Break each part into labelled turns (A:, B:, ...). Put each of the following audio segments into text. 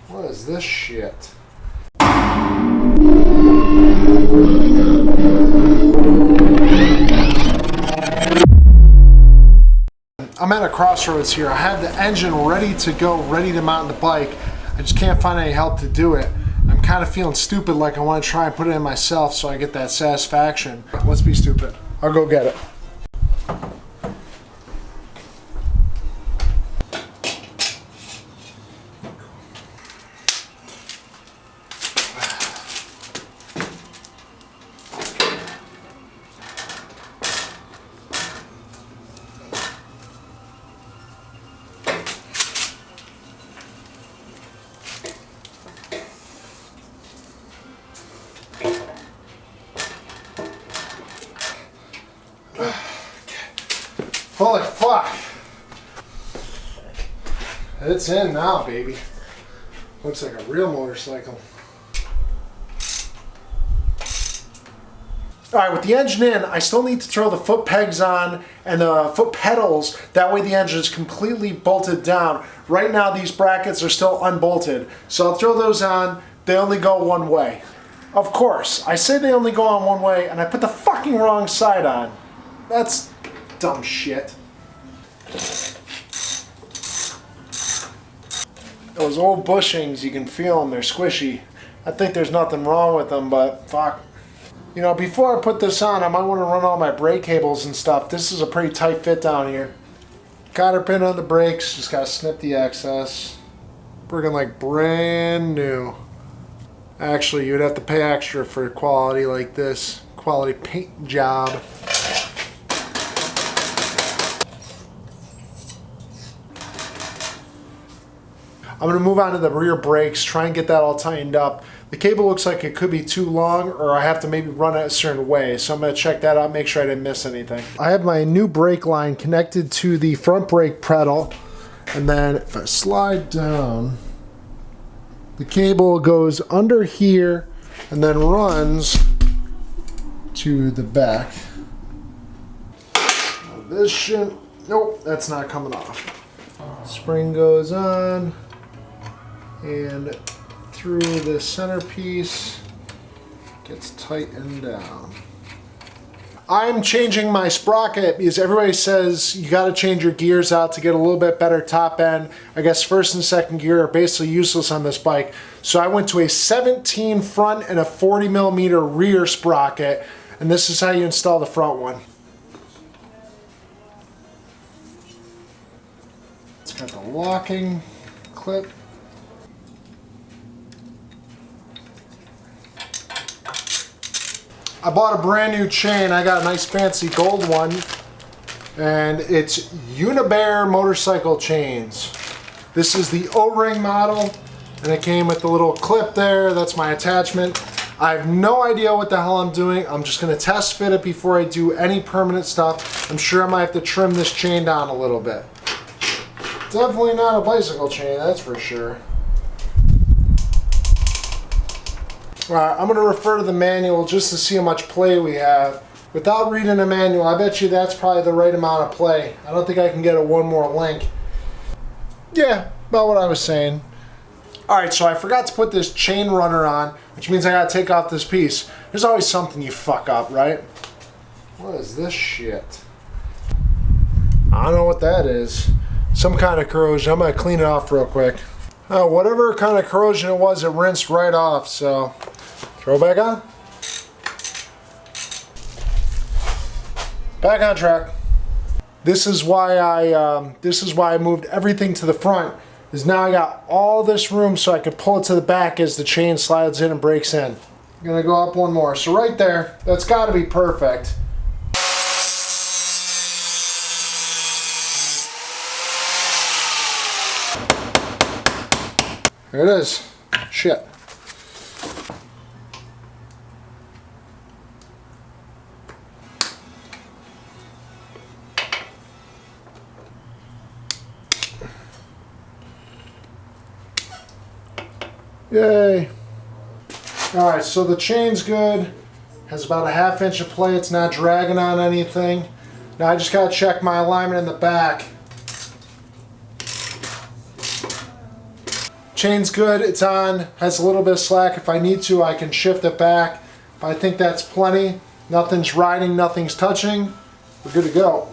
A: What is this shit? I'm at a crossroads here. I have the engine ready to go, ready to mount the bike. I just can't find any help to do it. I'm kind of feeling stupid, like I want to try and put it in myself so I get that satisfaction. Let's be stupid. I'll go get it. Holy fuck! It's in now, baby. Looks like a real motorcycle. Alright, with the engine in, I still need to throw the foot pegs on and the foot pedals. That way the engine is completely bolted down. Right now these brackets are still unbolted. So I'll throw those on. They only go one way. Of course, I say they only go on one way and I put the fucking wrong side on. That's dumb shit. Those old bushings, you can feel them, they're squishy. I think there's nothing wrong with them, but fuck. You know, before I put this on, I might want to run all my brake cables and stuff. This is a pretty tight fit down here. Cotter pin on the brakes, just gotta snip the excess. Friggin' like brand new. Actually, you'd have to pay extra for quality like this. Quality paint job. I'm going to move on to the rear brakes, try and get that all tightened up. The cable looks like it could be too long, or I have to maybe run it a certain way. So I'm going to check that out, make sure I didn't miss anything. I have my new brake line connected to the front brake pedal. And then if I slide down, the cable goes under here and then runs to the back. Now this shit, nope, that's not coming off. Spring goes on. And through the centerpiece, gets tightened down. I'm changing my sprocket because everybody says you got to change your gears out to get a little bit better top end. I guess first and second gear are basically useless on this bike. So I went to a 17 front and a 40 millimeter rear sprocket, and this is how you install the front one. It's got the locking clip. I bought a brand new chain. I got a nice fancy gold one, and it's Unibear motorcycle chains. This is the O-ring model, and it came with the little clip there. That's my attachment. I have no idea what the hell I'm doing. I'm just going to test fit it before I do any permanent stuff. I'm sure I might have to trim this chain down a little bit. Definitely not a bicycle chain, that's for sure. Alright, I'm going to refer to the manual just to see how much play we have. Without reading the manual, I bet you that's probably the right amount of play. I don't think I can get it one more link. Yeah, about what I was saying. Alright, so I forgot to put this chain runner on, which means I gotta take off this piece. There's always something you fuck up, right? What is this shit? I don't know what that is. Some kind of corrosion. I'm gonna clean it off real quick. Whatever kind of corrosion it was, it rinsed right off, so throw it back on. Back on track. This is why I moved everything to the front, is now I got all this room so I could pull it to the back as the chain slides in and breaks in. I'm gonna go up one more. So right there, that's gotta be perfect. There it is. Shit. Yay. Alright, so the chain's good. Has about a 1/2 inch of play. It's not dragging on anything. Now I just gotta check my alignment in the back. Chain's good, it's on, has a little bit of slack. If I need to, I can shift it back. But I think that's plenty. Nothing's riding, nothing's touching. We're good to go.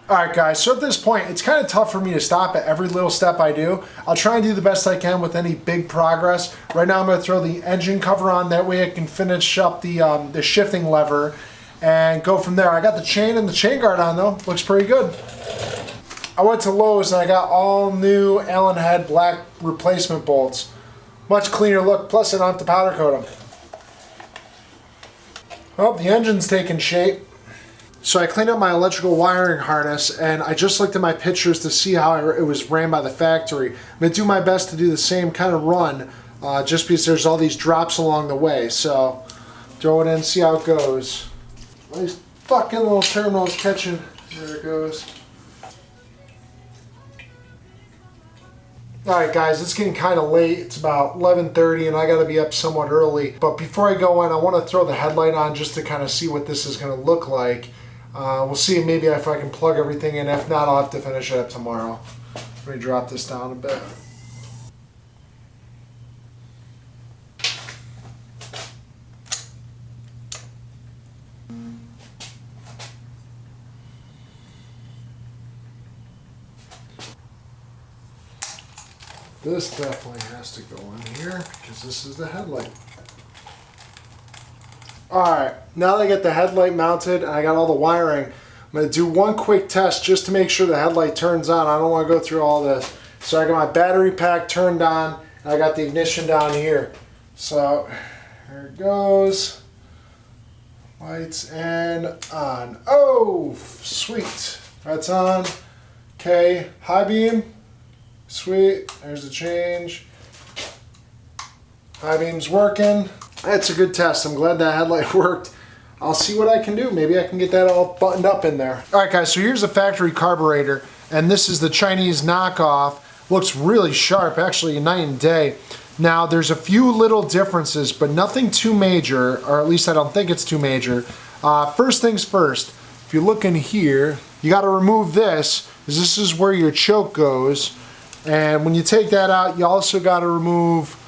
A: Alright guys, so at this point, it's kind of tough for me to stop at every little step I do. I'll try and do the best I can with any big progress. Right now I'm going to throw the engine cover on, that way I can finish up the shifting lever and go from there. I got the chain and the chain guard on though, looks pretty good. I went to Lowe's and I got all new Allen head black replacement bolts. Much cleaner look, plus I don't have to powder coat them. Well, the engine's taking shape. So I cleaned up my electrical wiring harness and I just looked at my pictures to see how it was ran by the factory. I'm going to do my best to do the same kind of run just because there's all these drops along the way. So throw it in, see how it goes. These fucking little terminals catching. There it goes. Alright guys, it's getting kind of late. It's about 11:30 and I got to be up somewhat early. But before I go in, I want to throw the headlight on just to kind of see what this is going to look like. We'll see maybe if I can plug everything in. If not, I'll have to finish it up tomorrow. Let me drop this down a bit. This definitely has to go in here because this is the headlight. Alright, now that I get the headlight mounted and I got all the wiring, I'm going to do one quick test just to make sure the headlight turns on. I don't want to go through all this. So I got my battery pack turned on and I got the ignition down here. So here it goes. Lights and on. Oh, sweet. That's on. Okay, high beam. Sweet. There's the change. High beam's working. That's a good test. I'm glad that headlight worked. I'll see what I can do. Maybe I can get that all buttoned up in there. Alright guys, so here's the factory carburetor, and this is the Chinese knockoff. Looks really sharp, actually night and day. Now there's a few little differences, but nothing too major, or at least I don't think it's too major. First things first, if you look in here, you got to remove this, because this is where your choke goes. And when you take that out, you also got to remove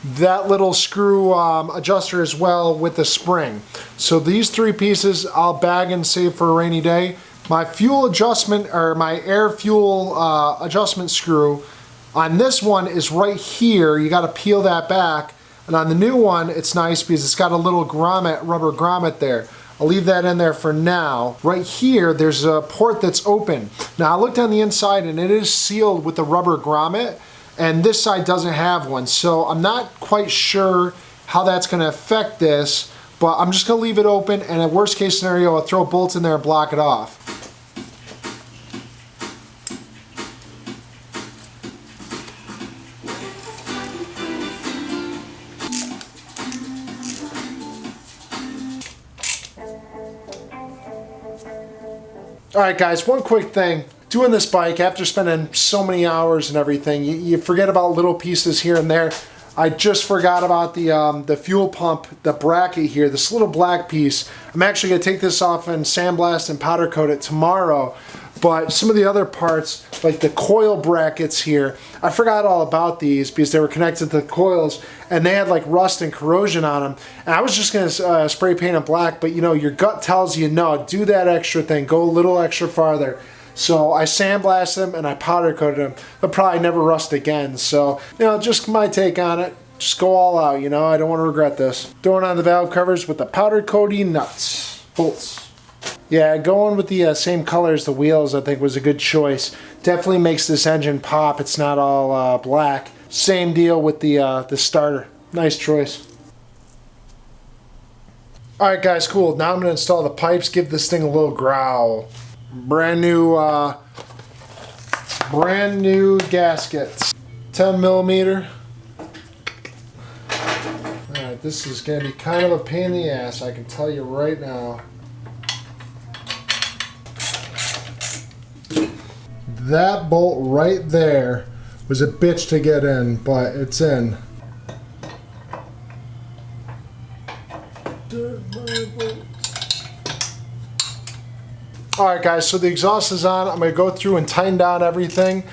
A: that little screw adjuster as well with the spring. So these three pieces I'll bag and save for a rainy day. My fuel adjustment, or my air fuel adjustment screw on this one is right here. You got to peel that back. And on the new one, it's nice because it's got a little grommet, rubber grommet there. I'll leave that in there for now. Right here, there's a port that's open. Now I looked on the inside and it is sealed with a rubber grommet, and this side doesn't have one. So I'm not quite sure how that's gonna affect this, but I'm just gonna leave it open, and in worst case scenario, I'll throw bolts in there and block it off. Alright guys, one quick thing. Doing this bike, after spending so many hours and everything, you forget about little pieces here and there. I just forgot about the fuel pump, the bracket here, this little black piece. I'm actually going to take this off and sandblast and powder coat it tomorrow. But some of the other parts, like the coil brackets here, I forgot all about these because they were connected to the coils and they had like rust and corrosion on them. And I was just going to spray paint them black, but you know, your gut tells you no, do that extra thing, go a little extra farther. So I sandblasted them and I powder coated them. They'll probably never rust again. So, you know, just my take on it. Just go all out, you know, I don't want to regret this. Throwing on the valve covers with the powder coating nuts, bolts. Yeah, going with the same color as the wheels I think was a good choice. Definitely makes this engine pop. It's not all black. Same deal with the starter. Nice choice. Alright guys, cool. Now I'm going to install the pipes, give this thing a little growl. Brand new gaskets. 10 millimeter. Alright, this is going to be kind of a pain in the ass, I can tell you right now. That bolt right there was a bitch to get in, but it's in. Alright guys, so the exhaust is on. I'm going to go through and tighten down everything.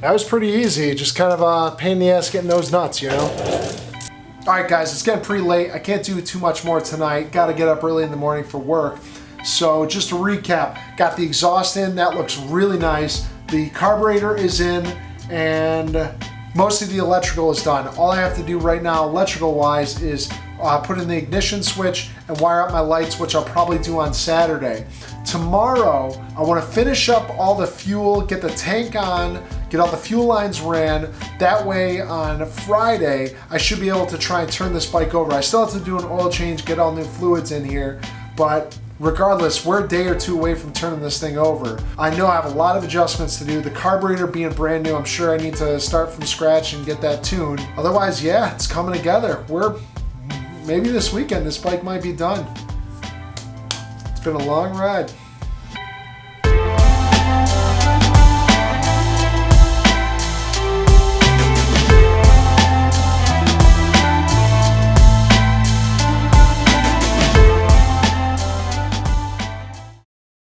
A: That was pretty easy, just kind of a pain in the ass getting those nuts, you know? Alright guys, it's getting pretty late. I can't do too much more tonight. Got to get up early in the morning for work. So just to recap, got the exhaust in. That looks really nice. The carburetor is in, and most of the electrical is done. All I have to do right now, electrical wise, is put in the ignition switch and wire up my lights, which I'll probably do on Saturday. Tomorrow, I want to finish up all the fuel, get the tank on, get all the fuel lines ran. That way on Friday, I should be able to try and turn this bike over. I still have to do an oil change, get all new fluids in here, but regardless, we're a day or two away from turning this thing over. I know I have a lot of adjustments to do. The carburetor being brand new, I'm sure I need to start from scratch and get that tuned. Otherwise, yeah, it's coming together. Maybe this weekend this bike might be done. It's been a long ride.